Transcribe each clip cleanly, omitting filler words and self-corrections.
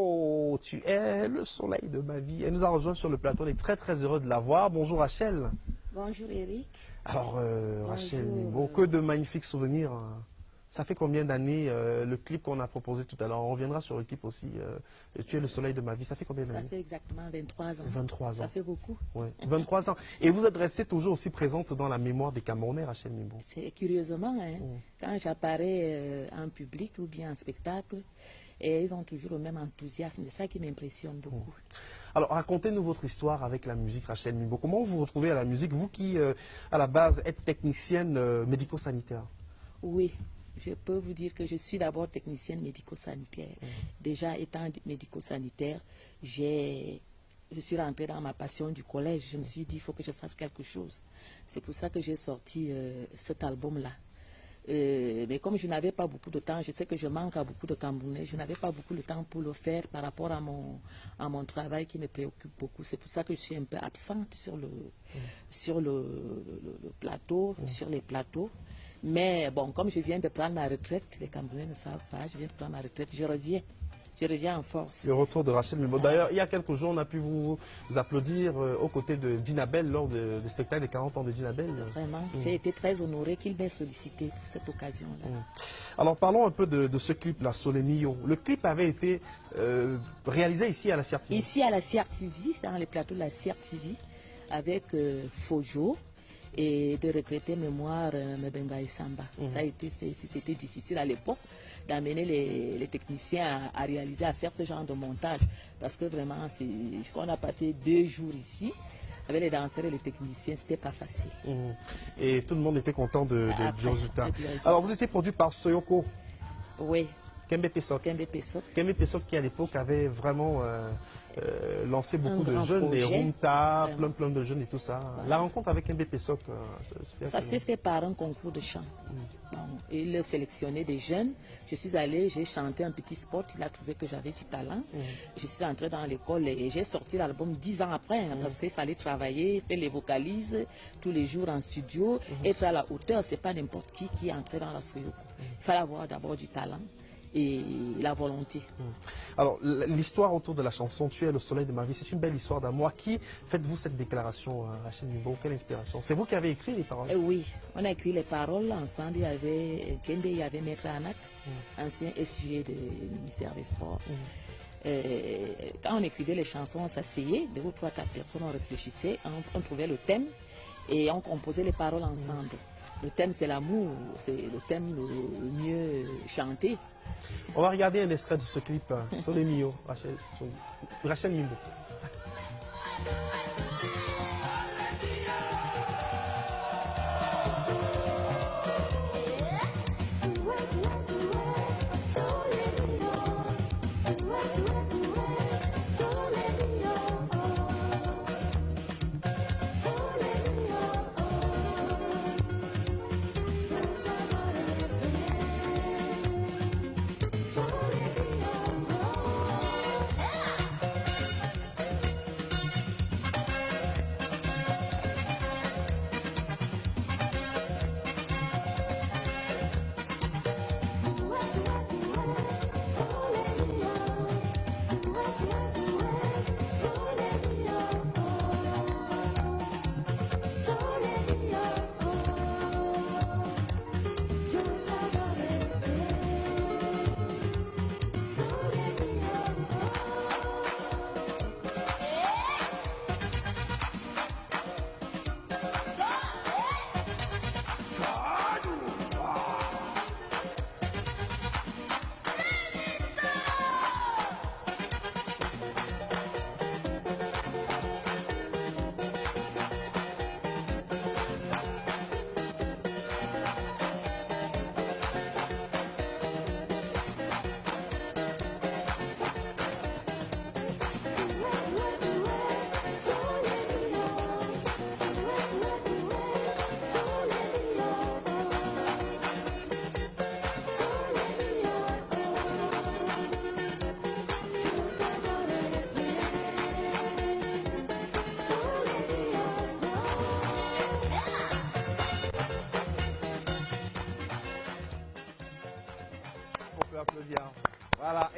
Oh, tu es le soleil de ma vie. Elle nous a rejoint sur le plateau. On est très très heureux de la voir. Bonjour Rachel. Bonjour Eric. Alors Rachel Bonjour, Mimbo, que de magnifiques souvenirs. Hein. Ça fait combien d'années le clip qu'on a proposé tout à l'heure? On reviendra sur le clip aussi. Tu es le soleil de ma vie. Ça fait combien d'années? Ça fait exactement 23 ans. 23 ans. Ça fait beaucoup. Ouais. 23 ans. Et vous êtes restée toujours aussi présente dans la mémoire des Camerounais, Rachel Mimbo. C'est curieusement, hein, quand j'apparais en public ou bien en spectacle, et ils ont toujours le même enthousiasme. C'est ça qui m'impressionne beaucoup. Alors, racontez-nous votre histoire avec la musique, Rachel Mimbo. Comment vous vous retrouvez à la musique, vous qui, à la base, êtes technicienne médico-sanitaire? Oui, je peux vous dire que je suis d'abord technicienne médico-sanitaire. Déjà, étant médico-sanitaire, je suis rentrée dans ma passion du collège. Je me suis dit, il faut que je fasse quelque chose. C'est pour ça que j'ai sorti cet album-là. Mais comme je n'avais pas beaucoup de temps, je sais que je manque à beaucoup de Camerounais, je n'avais pas beaucoup de temps pour le faire par rapport à mon travail qui me préoccupe beaucoup. C'est pour ça que je suis un peu absente sur le plateau, sur les plateaux. Mais bon, comme je viens de prendre ma retraite, les Camerounais ne savent pas, je viens de prendre ma retraite, je reviens en force. Le retour de Rachel Mimbo. D'ailleurs, il y a quelques jours, on a pu vous applaudir aux côtés de Dinabel lors du spectacle des 40 ans de Dinabel. Vraiment, j'ai été très honorée qu'il m'ait sollicité pour cette occasion-là. Alors, parlons un peu de ce clip-là, Sole Mio. Le clip avait été réalisé ici à la CRTV. Ici à la CRTV, dans les plateaux de la CRTV, avec Fojo et de regretter mémoire Mbenga Samba. Ça a été fait, si c'était difficile à l'époque d'amener les techniciens à réaliser, à faire ce genre de montage. Parce que vraiment, on a passé 2 jours ici, avec les danseurs et les techniciens, c'était pas facile. Et tout le monde était content du résultat. Alors, vous étiez produit par Soyoko. Oui. Kembe Pesok. Kembe Pesok. Kembe Pesok qui à l'époque avait vraiment lancé beaucoup de jeunes, les projet, Rumta, plein de jeunes et tout ça. Voilà. La rencontre avec Kembe Pesok, ça s'est fait par un concours de chant. Bon, il a sélectionné des jeunes. Je suis allée, j'ai chanté un petit spot. Il a trouvé que j'avais du talent. Je suis entrée dans l'école et j'ai sorti l'album 10 ans après, parce qu'il fallait travailler, faire les vocalises tous les jours en studio, être à la hauteur. C'est pas n'importe qui est entré dans la Soyoko. Il fallait avoir d'abord du talent et la volonté. Alors, l'histoire autour de la chanson Tu es le soleil de ma vie, c'est une belle histoire d'amour. Qui faites-vous cette déclaration, Rachel Mimbo? Quelle inspiration? C'est vous qui avez écrit les paroles? Oui, on a écrit les paroles ensemble. Il y avait Kembe, il y avait Maître Anak, ancien SG du ministère des Sports. Quand on écrivait les chansons, on s'asseyait, 2 ou 3, 4 personnes, on réfléchissait, on trouvait le thème et on composait les paroles ensemble. Le thème, c'est l'amour, c'est le thème le mieux chanté. On va regarder un extrait de ce clip, Sole Mio, Rachel Mimbo.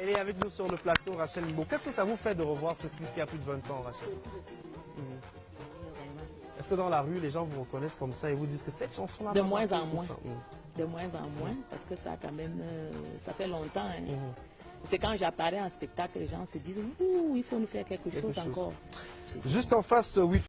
Elle est avec nous sur le plateau, Rachel Mbo. Qu'est-ce que ça vous fait de revoir ce clip qui a plus de 20 ans, Rachel? Est-ce que dans la rue, les gens vous reconnaissent comme ça et vous disent que cette chanson-là... De moins en moins. De moins en moins, parce que ça quand même, ça fait longtemps. Hein. C'est quand j'apparais en spectacle, les gens se disent, ouh, il faut nous faire quelque chose encore. Juste en face, oui.